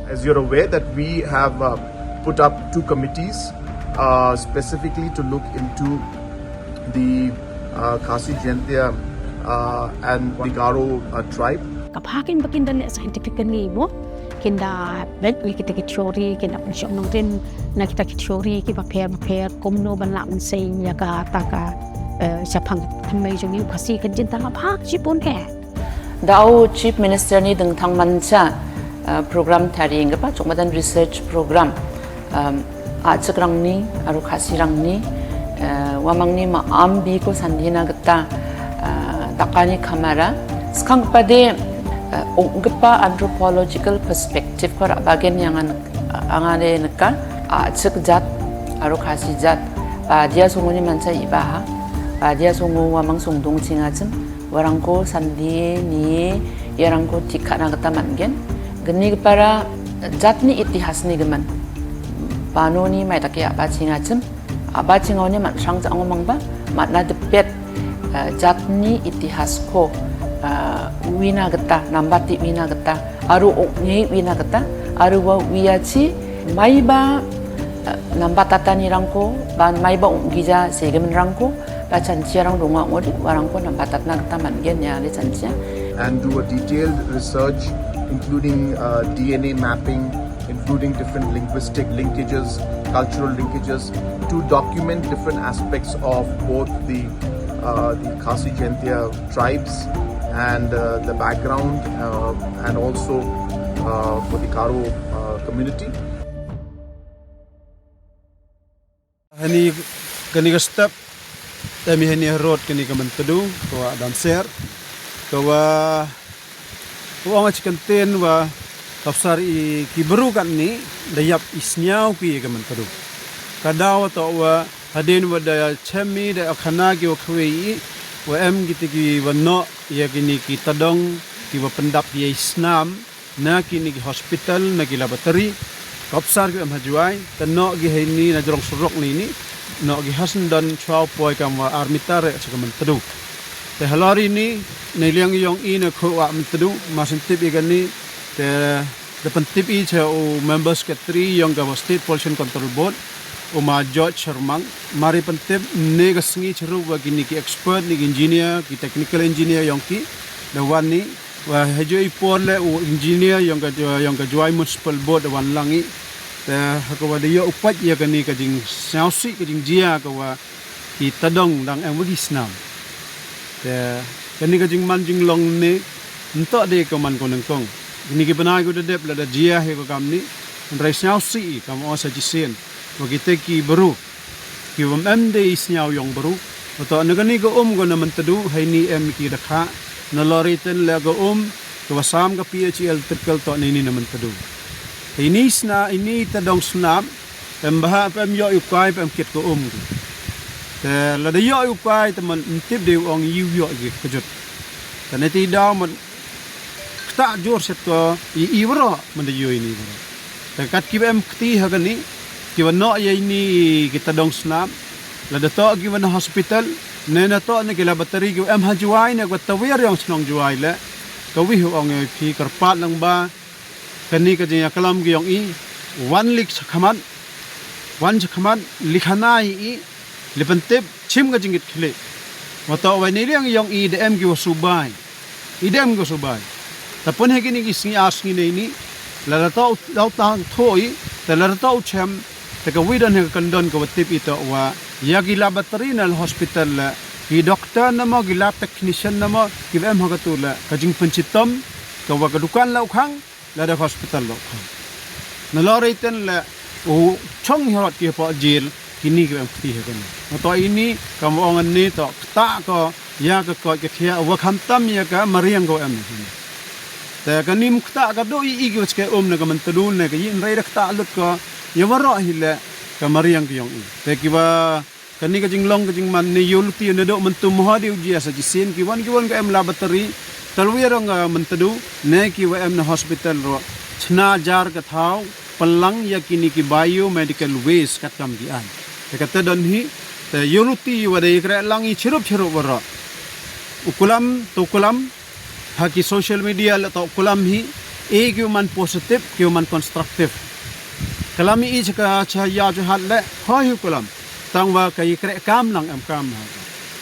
As you're aware that we have put up 2 committees specifically to look into the Khasi Jaintia and the Garo tribe. Kapakin bakindan scientifically mo kinda bet kita teori kinda pension nongrin na kita teori ki prepare komno banla man sei ya ka taka sapang thamai jongi khasi kan jinta la phak chipon he dao chief minister ni deng thang mancha program taring pa chokmadan research program achakrang ni aru khasirang ni wamang ni ma ambi ko sandhina gata takani khamara skang pade ongpa anthropological perspective ko bagen yang angane naka achak jat aru khasi jat dia sunguni mancha ibaha dia sungu wamang sungdung chingachim warangko sandi ni yarangko tikana gata mangen geni para jatni itihas ni geman panoni mai take aba chingachim aba chingoni man sang jang mangba matna depet jatni itihas ko wina gata nambati wina gata aru okni wina gata aru wa wiachi maiba nambatata nirangko ban maiba ongija segemen rangko ba chanchiarang donga ngodi warangko nambatatna gata mangen ya le chanchia and do a detailed research including DNA mapping, including different linguistic linkages, cultural linkages to document different aspects of both the Khasi Jaintia tribes and the background and also for the Garo community. Hani kani ka step tami hani road kani ka mantadu ko adam ser ko wa ang chikanten wa kapsar I kiberu kan ni dayap isnyau ki ka mantadu kadaw to wa hadin wa da chemi da khana ki wa khwi wa em gitigi wa no ya kini ki tadong ki wa pendap ye isnam na kini ki hospital na ki laboratory kapsar ki amhajuai tano gi haini na jorong surok ni no gi hasan dan chau poi kam wa armitare sa mantadu te halari ni niliang yong ina ko wa mantadu masin tibi gani te depan tibi cha o members ke 3 yong ga state pollution control board o ma George Sharmang mari pentip ne ga sngi chru wa gini ki expert ni engineer ki technical engineer yong ki the one ni wa hejoi porle o engineer yong ga joy municipal board wan langi te ko wa de yo upat ya gani ka jing sausi ka jing jia ko wa ki tadong dang emudi snam te kani ka jing man jing long ni nto de ko man ko nang kong ni ki banai ko de dep la da jia he ko kam ni rai sausi kam o sa jisen wa ki ki baru ki wam em de isnyau yong baru to nagani ko go na man tadu hai ni em ki dakha na loriten la go ko wasam ka PHL typical to ni na man tadu ini sna ini tadong snap embaha pem yo ukai pem kit ko te la de yo ukai te man tip de ong yu yo gi kujut tane ti daw man ta jor set ko I wro man de yo ini te kat ki em kti ha gani ki wano ye ini kita dong snap la de to gi wan hospital ne na to ne gila battery gi em ha juai ne ko tawir yang snong juai le ko wi hu ong ki karpat lang ba kani ka jia kalam gi yong I one lik sakhaman one sakhaman likhana I lepentep chim ga jingit khile wato wa ni riang yong I de em gi wasubai I dem go subai tapon he kini gi singi asngi nei ni la to law tang thoi te la to chem te ka widan he kandon ko tip ito wa ya gi laboratory na hospital ki doctor na mo gi lab technician na mo ki em ha ka tu la ka jing panchitom ka wa ka dukan law khang la da hospital law khang na loriten la o chong hirot ki po jail kini ki em ti he kan to ini ka mo ngan ni to ta ko ya ka ko ke khia wa kham tam ya ka mariang go em te ka nim khta ka do I gi ke na ka man tadun ne ka yin rai rakta lut ko yawaro hile ka mariang ki yong te ki ba kani ka jinglong ka jing man ne yul ti ne do man tu mo ha diu ji sa ji sin ki wan ka em laboratory talwirong man tadu ne ki wa em na hospital ro chna jar ka thau palang ya kini ki biomedical waste kat kam gi an te ka tadon hi te yuluti wa de kra langi chirup waro ukulam to kulam haki social media la to kulam hi A kiu man positive kiu man constructive kalami I chaka chaya jahat le hoyu kulam tangwa kai kre kam lang am kam ha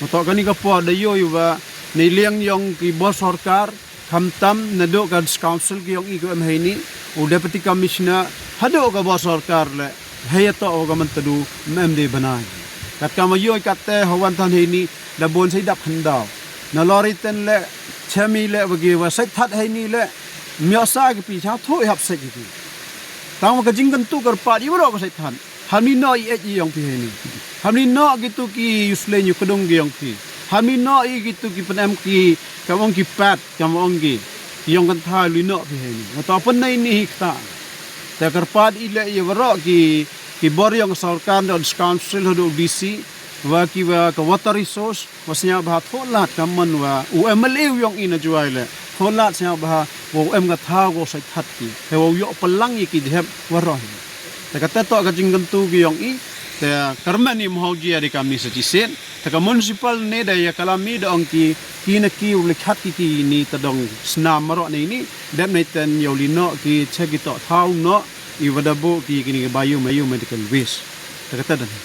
moto kani ka po da yo wa nei liang yong ki bo sarkar khamtam na do ka council ki yong I ko am haini u deputy commissioner hado ka bo sarkar le hayato o ga man tadu mem de banai kat kama yo katte hawan tan haini da bon sai dap handaw na lori ten le chami le wagi wa sai that haini le myo sa ki pi cha tho hap sai ki tang ka jing kan tu kar pa di ro ka sai than hami no I e yong pi haini hami no gitu ki usle nyu kedong gi yong pi hami no I gitu ki pen am ki kamong ki pat kamong gi yong kan tha lu no pi haini ma to pen nei ni ta ta kar pa I le ye ro ki bor yong sarkar don council hodo DC wa ki wa ka water resource wasnya ba tholat kaman wa UMLE yong ina juai le tholat nya ba wo em ga tha go sai that ki he wo yo palang ki dhep wa ro ta ka to ka jing kan tu gi yong I ta karmani mohji ari kami sa jisen ta ka municipal ne da ya kalami dong ki na ki u le khat ki ni ta dong snam maro ni dem nei ten yo li no ki che ki to thau no I wadabo ki ni bayu medical waste ta ka ta